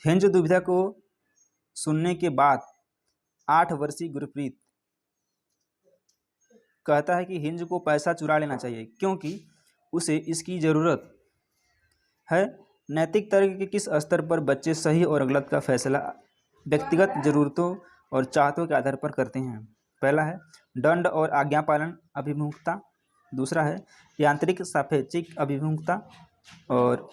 Henge दुविधा को सुनने के बाद 8 वर्षीय गुरप्रीत कहता है कि हिंज को पैसा चुरा लेना चाहिए क्योंकि उसे इसकी ज़रूरत है। नैतिक तर्क के किस स्तर पर बच्चे सही और गलत का फैसला व्यक्तिगत ज़रूरतों और चाहतों के आधार पर करते हैं? पहला है दंड और आज्ञा पालन अभिमुखता, दूसरा है यांत्रिक सापेक्षिक अभिमुखता, और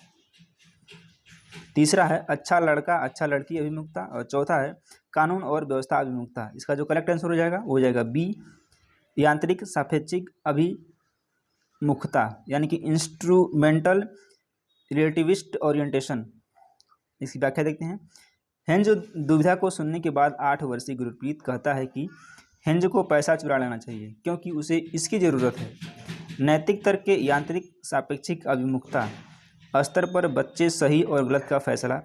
तीसरा है अच्छा लड़का अच्छा लड़की अभिमुखता, और चौथा है कानून और व्यवस्था अभिमुखता। इसका जो करेक्ट आंसर हो जाएगा वो हो जाएगा बी, यांत्रिक सापेक्षिक अभिमुखता, यानी कि इंस्ट्रूमेंटल रिलेटिविस्ट ओरिएंटेशन। इसकी व्याख्या देखते हैं। हेंज दुविधा को सुनने के बाद 8 वर्षीय गुरप्रीत कहता है कि हेंज को पैसा चुरा लेना चाहिए क्योंकि उसे इसकी ज़रूरत है। नैतिक तर्क के यांत्रिक सापेक्षिक अभिमुखता स्तर पर बच्चे सही और गलत का फैसला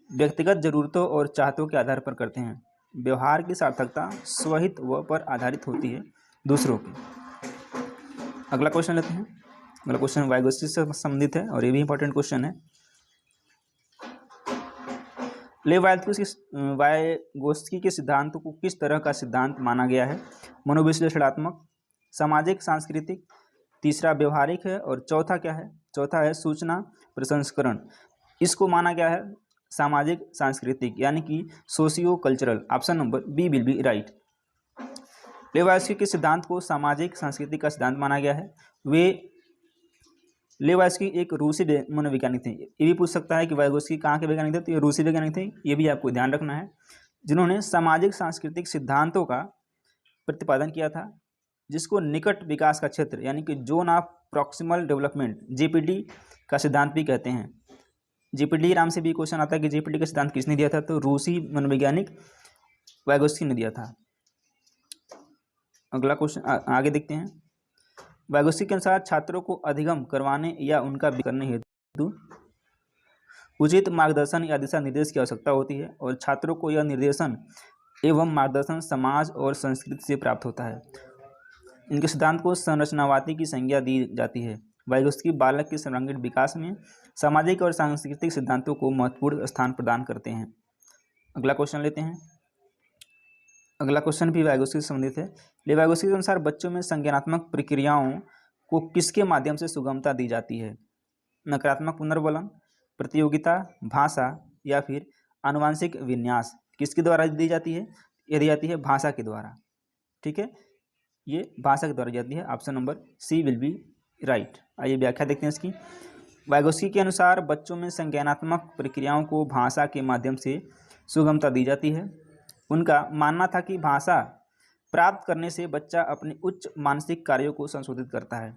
व्यक्तिगत ज़रूरतों और चाहतों के आधार पर करते हैं। व्यवहार की सार्थकता स्वहित व पर आधारित होती है दूसरों की। अगला क्वेश्चन लेते हैं। अगला क्वेश्चन वाइगोत्स्की से संबंधित है और ये भी इंपॉर्टेंट क्वेश्चन है। वाइगोत्स्की के सिद्धांतों को किस तरह का सिद्धांत माना गया है? मनोविश्लेषणात्मक, सामाजिक सांस्कृतिक, तीसरा व्यवहारिक है, और चौथा क्या है? चौथा है सूचना प्रसंस्करण। इसको माना गया है सामाजिक सांस्कृतिक, यानी कि socio cultural. Option number B will be right. Vygotsky के सिद्धांत को सामाजिक सांस्कृतिक का सिद्धांत माना गया है। वाइगोत्स्की एक रूसी मनोवैज्ञानिक थे। ये भी पूछ सकता है कि वाइगोत्स्की कहाँ के वैज्ञानिक थे, तो ये रूसी वैज्ञानिक थे। ये भी आपको ध्यान रखना है, जिन्होंने सामाजिक सांस्कृतिक सिद्धांतों का प्रतिपादन किया था, जिसको निकट विकास का क्षेत्र यानी कि zone of proximal development JPD का सिद्धांत भी कहते हैं। JPD नाम से भी क्वेश्चन आता है कि JPD का सिद्धांत किसने दिया था, तो रूसी मनोवैज्ञानिक वाइगोत्स्की ने दिया था। अगला क्वेश्चन आगे देखते हैं। वाइगोत्स्की के अनुसार छात्रों को अधिगम करवाने या उनका करने हेतु उचित मार्गदर्शन या दिशा निर्देश की आवश्यकता होती है, और छात्रों को यह निर्देशन एवं मार्गदर्शन समाज और संस्कृति से प्राप्त होता है। इनके सिद्धांत को संरचनावादी की संज्ञा दी जाती है। वाइगोत्स्की बालक के सर्वांगीण विकास में सामाजिक और सांस्कृतिक सिद्धांतों को महत्वपूर्ण स्थान प्रदान करते हैं। अगला क्वेश्चन लेते हैं। अगला क्वेश्चन भी वाइगोत्स्की से संबंधित है। वाइगोत्स्की के अनुसार बच्चों में संज्ञानात्मक प्रक्रियाओं को किसके माध्यम से सुगमता दी जाती है? नकारात्मक पुनर्वलन, प्रतियोगिता, भाषा, या फिर आनुवांशिक विन्यास। किसके द्वारा दी जाती है? यह दी जाती है भाषा के द्वारा। ठीक है, ये भाषा के द्वारा दी जाती है। Option number C will be right. आइए व्याख्या देखते हैं इसकी। वाइगोत्स्की के अनुसार बच्चों में संज्ञानात्मक प्रक्रियाओं को भाषा के माध्यम से सुगमता दी जाती है। उनका मानना था कि भाषा प्राप्त करने से बच्चा अपने उच्च मानसिक कार्यों को संशोधित करता है।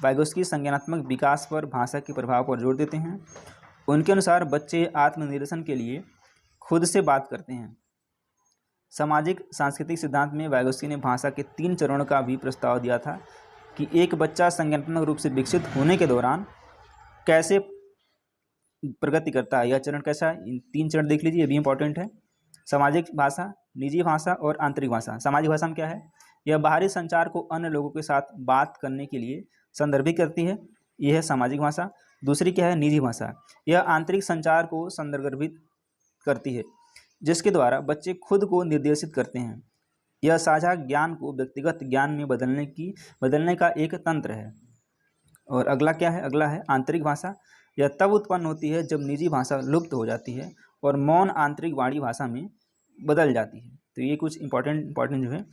वाइगोत्स्की संज्ञानात्मक विकास पर भाषा के प्रभाव पर जोर देते हैं। उनके अनुसार बच्चे आत्मनिर्देशन के लिए खुद से बात करते हैं। सामाजिक सांस्कृतिक सिद्धांत में वाइगोत्स्की ने भाषा के 3 चरणों का भी प्रस्ताव दिया था कि एक बच्चा संज्ञानात्मक रूप से विकसित होने के दौरान कैसे प्रगति करता है। यह चरण कैसा है? इन 3 चरण देख लीजिए, ये भी इंपॉर्टेंट है। सामाजिक भाषा, निजी भाषा और आंतरिक भाषा। सामाजिक भाषा में क्या है? यह बाहरी संचार को अन्य लोगों के साथ बात करने के लिए संदर्भित करती है, यह है सामाजिक भाषा। दूसरी क्या है? निजी भाषा। यह आंतरिक संचार को संदर्भित करती है, जिसके द्वारा बच्चे खुद को निर्देशित करते हैं। यह साझा ज्ञान को व्यक्तिगत ज्ञान में बदलने का एक तंत्र है। और अगला क्या है? अगला है आंतरिक भाषा। यह तब उत्पन्न होती है जब निजी भाषा लुप्त हो जाती है और मौन आंतरिक वाणी भाषा में बदल जाती है। तो ये कुछ इंपॉर्टेंट जो है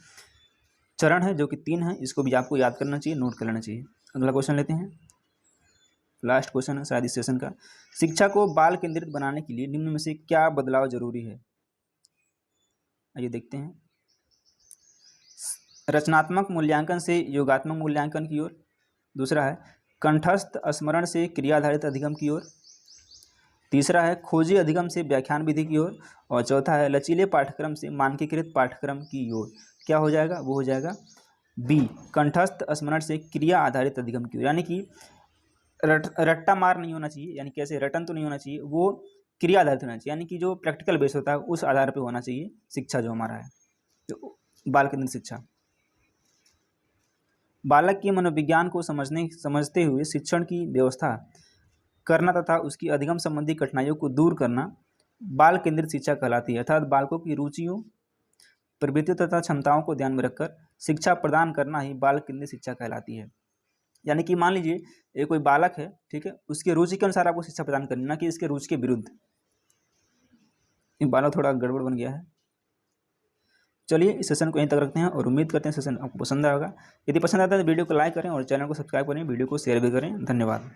चरण है, जो कि 3 है। इसको भी आपको याद करना चाहिए, नोट कर लेना चाहिए। अगला क्वेश्चन लेते हैं। लास्ट क्वेश्चन है शायद इस सेशन का। शिक्षा को बाल केंद्रित बनाने के लिए निम्न में से क्या बदलाव जरूरी है? आइए देखते हैं। रचनात्मक मूल्यांकन से योगात्मक मूल्यांकन की ओर। दूसरा है कंठस्थ स्मरण से क्रियाधारित अधिगम की ओर। तीसरा है खोजी अधिगम से व्याख्यान विधि की ओर। और चौथा है लचीले पाठ्यक्रम से मानकीकृत पाठ्यक्रम की ओर। क्या हो जाएगा? वो हो जाएगा बी, कंठस्थ स्मरण से क्रिया आधारित अधिगम की ओर। यानी कि रट्टा मार नहीं होना चाहिए, यानी कैसे रटन तो नहीं होना चाहिए, वो क्रिया आधारित होना चाहिए, यानी कि जो प्रैक्टिकल बेस होता है उस आधार पर होना चाहिए शिक्षा जो हमारा है, जो बाल केंद्रित शिक्षा। बालक के मनोविज्ञान को समझते हुए शिक्षण की व्यवस्था करना तथा उसकी अधिगम संबंधी कठिनाइयों को दूर करना बाल केंद्रित शिक्षा कहलाती है, अर्थात बालकों की रुचियों, प्रवृत्तियों तथा क्षमताओं को ध्यान में रखकर शिक्षा प्रदान करना ही बाल केंद्रित शिक्षा कहलाती है। यानी कि मान लीजिए ये कोई बालक है, ठीक है, उसके रुचि के अनुसार आपको शिक्षा प्रदान करनी, ना कि इसके रुचि के विरुद्ध। ये बालक थोड़ा गड़बड़ बन गया है। चलिए इस सेशन को यहीं तक रखते हैं और उम्मीद करते हैं सेशन आपको पसंद आएगा। यदि पसंद आता है तो वीडियो को लाइक करें और चैनल को सब्सक्राइब करें, वीडियो को शेयर भी करें। धन्यवाद।